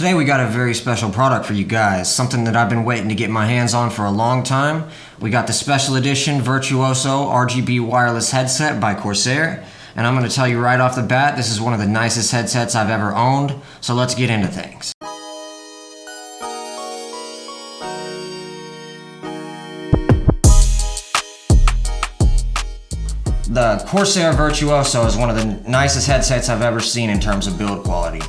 Today we got a very special product for you guys, something that I've been waiting to get my hands on for a long time. We got the special edition Virtuoso RGB wireless headset by Corsair, and I'm going to tell you right off the bat, this is one of the nicest headsets I've ever owned, so let's get into things. The Corsair Virtuoso is one of the nicest headsets I've ever seen in terms of build quality.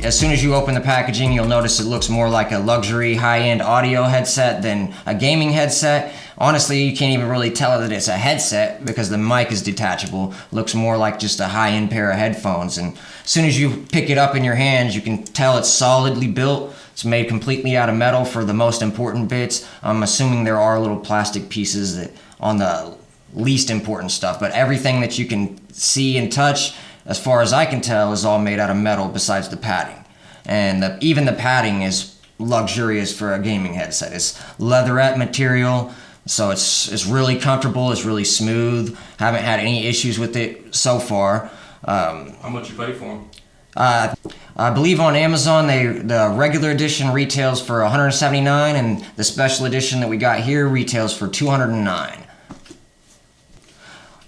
As soon as you open the packaging, you'll notice it looks more like a luxury high-end audio headset than a gaming headset. Honestly, you can't even really tell that it's a headset because the mic is detachable. It looks more like just a high-end pair of headphones. And as soon as you pick it up in your hands, you can tell it's solidly built. It's made completely out of metal for the most important bits. I'm assuming there are little plastic pieces that on the least important stuff, but everything that you can see and touch, as far as I can tell, is all made out of metal besides the padding. And even the padding is luxurious for a gaming headset. It's leatherette material, so it's really comfortable, it's really smooth. Haven't had any issues with it so far. How much you pay for them? I believe on Amazon the regular edition retails for $179 and the special edition that we got here retails for $209.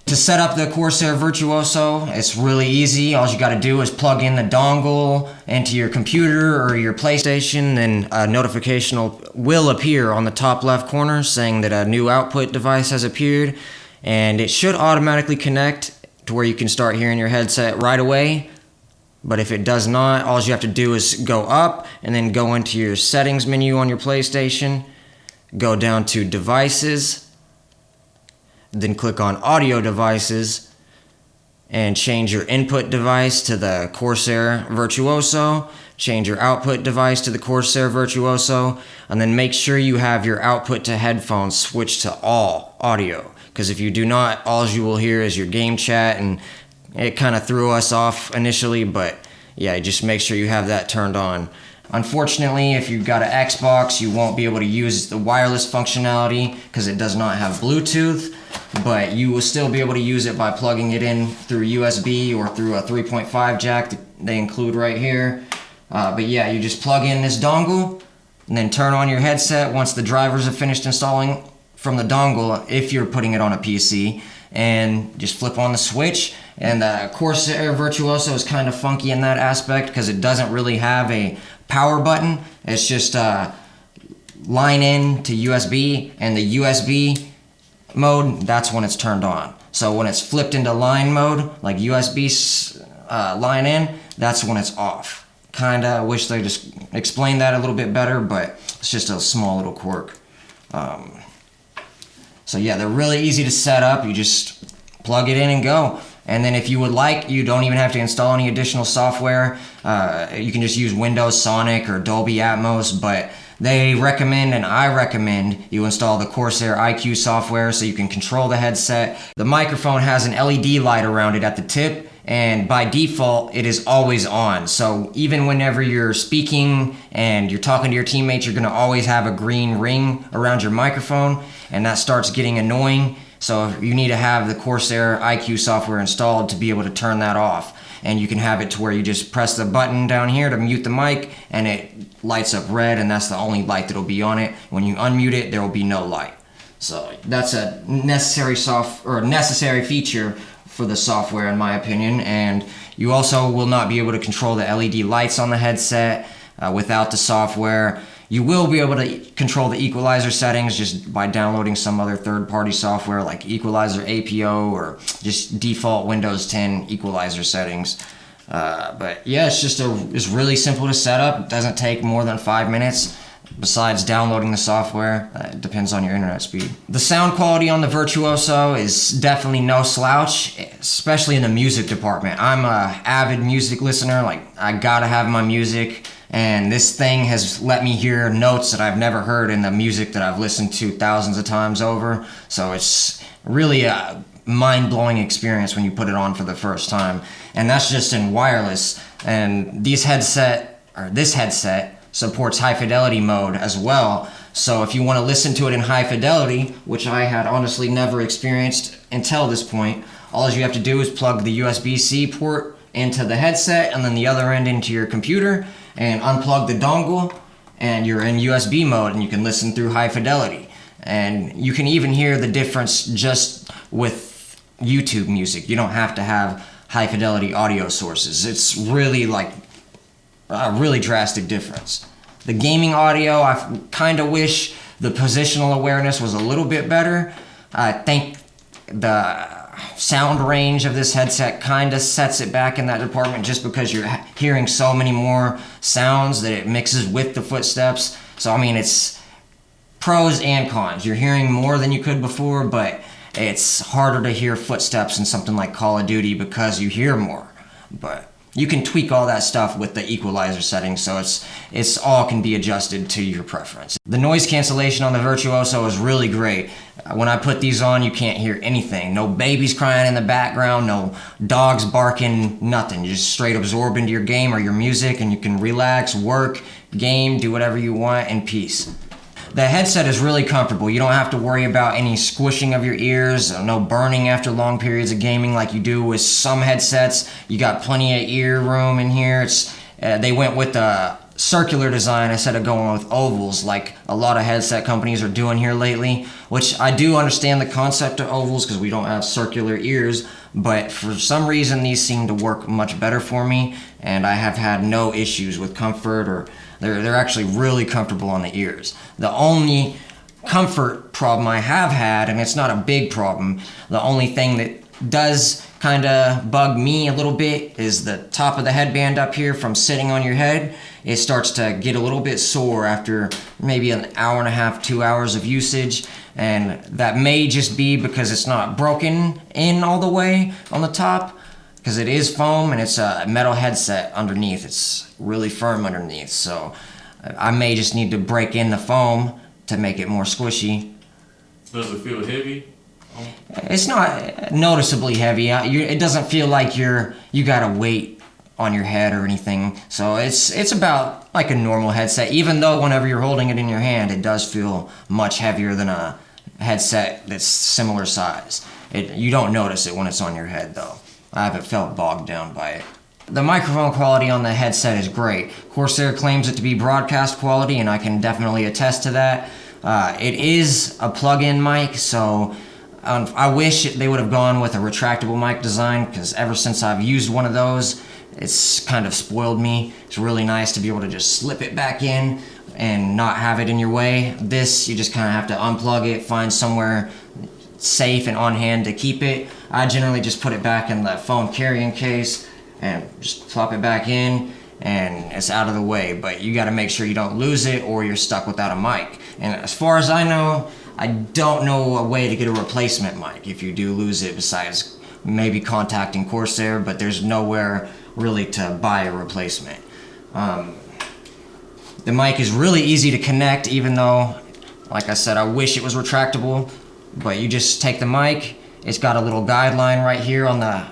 To set up the Corsair Virtuoso, it's really easy. All you got to do is plug in the dongle into your computer or your PlayStation, and a notification will appear on the top left corner saying that a new output device has appeared, and it should automatically connect to where you can start hearing your headset right away. But if it does not, all you have to do is go up and then go into your settings menu on your PlayStation, go down to devices, then click on audio devices and change your input device to the Corsair Virtuoso, change your output device to the Corsair Virtuoso, and then make sure you have your output to headphones switched to all audio, because if you do not, all you will hear is your game chat, and it kind of threw us off initially, but yeah, just make sure you have that turned on. Unfortunately, if you've got an Xbox, you won't be able to use the wireless functionality because it does not have Bluetooth, but you will still be able to use it by plugging it in through USB or through a 3.5 jack that they include right here. But yeah, you just plug in this dongle and then turn on your headset once the drivers have finished installing from the dongle, if you're putting it on a PC, and just flip on the switch. And the Corsair Virtuoso is kind of funky in that aspect because it doesn't really have a power button. It's just line in to USB, and the USB mode, that's when it's turned on. So when it's flipped into line mode, like USB line in, that's when it's off. Kinda wish they just explained that a little bit better, but it's just a small little quirk. So yeah, they're really easy to set up. You just plug it in and go. And then if you would like, you don't even have to install any additional software. You can just use Windows Sonic or Dolby Atmos, but they recommend, and I recommend, you install the Corsair iCUE software so you can control the headset. The microphone has an LED light around it at the tip, and by default, it is always on. So even whenever you're speaking and you're talking to your teammates, you're gonna always have a green ring around your microphone, and that starts getting annoying. So you need to have the Corsair iCUE software installed to be able to turn that off. And you can have it to where you just press the button down here to mute the mic, and it lights up red, and that's the only light that'll be on it. When you unmute it, there will be no light. So that's a necessary feature for the software, in my opinion. And you also will not be able to control the LED lights on the headset without the software. You will be able to control the equalizer settings just by downloading some other third-party software like Equalizer APO or just default Windows 10 equalizer settings. But yeah, it's really simple to set up. It doesn't take more than 5 minutes. Besides downloading the software, it depends on your internet speed. The sound quality on the Virtuoso is definitely no slouch, especially in the music department. I'm an avid music listener, like I gotta have my music. And this thing has let me hear notes that I've never heard in the music that I've listened to thousands of times over. So it's really a mind-blowing experience when you put it on for the first time. And that's just in wireless. And this headset supports high fidelity mode as well. So if you want to listen to it in high fidelity, which I had honestly never experienced until this point, all you have to do is plug the USB-C port into the headset and then the other end into your computer, and unplug the dongle, and you're in USB mode, and you can listen through high fidelity. And you can even hear the difference just with YouTube music. You don't have to have high fidelity audio sources. It's really like a really drastic difference. The gaming audio, I kind of wish the positional awareness was a little bit better. I think the sound range of this headset kind of sets it back in that department, just because you're hearing so many more sounds that it mixes with the footsteps. So I mean, it's pros and cons. You're hearing more than you could before, but it's harder to hear footsteps in something like Call of Duty because you hear more. But you can tweak all that stuff with the equalizer settings, so it's all can be adjusted to your preference. The noise cancellation on the Virtuoso is really great. When I put these on, you can't hear anything. No babies crying in the background, no dogs barking, nothing. You just straight absorb into your game or your music, and you can relax, work, game, do whatever you want in peace. The headset is really comfortable. You don't have to worry about any squishing of your ears, no burning after long periods of gaming like you do with some headsets. You got plenty of ear room in here. They went with the circular design instead of going with ovals like a lot of headset companies are doing here lately, which I do understand the concept of ovals because we don't have circular ears, but for some reason these seem to work much better for me, and I have had no issues with comfort, or they're actually really comfortable on the ears. The only comfort problem I have had, and it's not a big problem, the only thing that does kind of bug me a little bit is the top of the headband up here from sitting on your head. It starts to get a little bit sore after maybe an hour and a half, 2 hours of usage, and that may just be because it's not broken in all the way on the top, because it is foam and it's a metal headset underneath. It's really firm underneath, so I may just need to break in the foam to make it more squishy. Does it feel heavy? It's not noticeably heavy. It doesn't feel like you got a weight on your head or anything. So it's about like a normal headset, even though whenever you're holding it in your hand, it does feel much heavier than a headset that's similar size. You don't notice it when it's on your head though. I haven't felt bogged down by it. The microphone quality on the headset is great. Corsair claims it to be broadcast quality, and I can definitely attest to that. It is a plug-in mic, so I wish they would have gone with a retractable mic design, because ever since I've used one of those, it's kind of spoiled me. It's really nice to be able to just slip it back in and not have it in your way. This, you just kind of have to unplug it, find somewhere safe and on hand to keep it. I generally just put it back in the phone carrying case and just plop it back in, and it's out of the way. But you got to make sure you don't lose it, or you're stuck without a mic. And as far as I know, I don't know a way to get a replacement mic if you do lose it, besides maybe contacting Corsair, but there's nowhere really to buy a replacement. The mic is really easy to connect, even though, like I said, I wish it was retractable. But you just take the mic, it's got a little guideline right here on the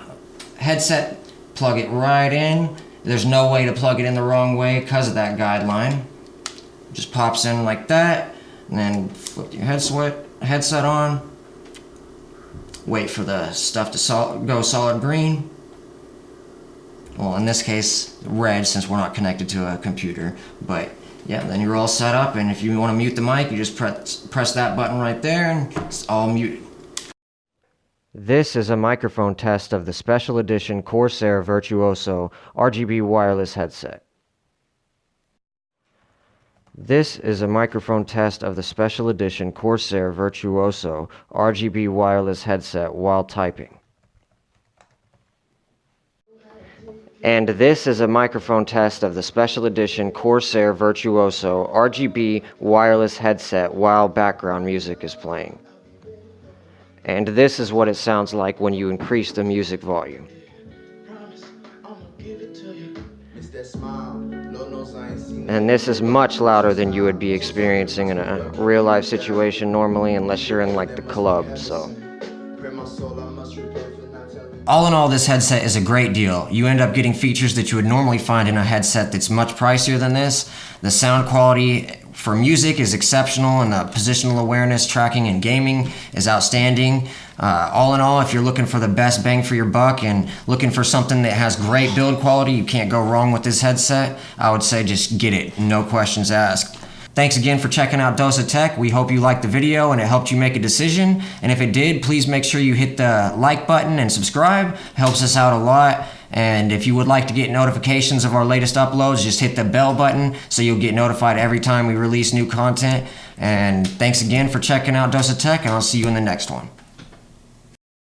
headset, plug it right in. There's no way to plug it in the wrong way because of that guideline. It just pops in like that, and then flip your headset on. Wait for the stuff to go solid green. Well, in this case, red, since we're not connected to a computer. But yeah, then you're all set up, and if you want to mute the mic, you just press that button right there, and it's all muted. This is a microphone test of the special edition Corsair Virtuoso RGB wireless headset. This is a microphone test of the special edition Corsair Virtuoso RGB wireless headset while typing. And this is a microphone test of the special edition Corsair Virtuoso RGB wireless headset while background music is playing. And this is what it sounds like when you increase the music volume. And this is much louder than you would be experiencing in a real life situation normally, unless you're in like the club, so. All in all, this headset is a great deal. You end up getting features that you would normally find in a headset that's much pricier than this. The sound quality for music is exceptional, and the positional awareness tracking in gaming is outstanding. All in all, if you're looking for the best bang for your buck and looking for something that has great build quality, you can't go wrong with this headset. I would say just get it, no questions asked. Thanks again for checking out Dose of Tech. We hope you liked the video and it helped you make a decision. And if it did, please make sure you hit the like button and subscribe. Helps us out a lot. And if you would like to get notifications of our latest uploads, just hit the bell button so you'll get notified every time we release new content. And thanks again for checking out Dose of Tech, and I'll see you in the next one.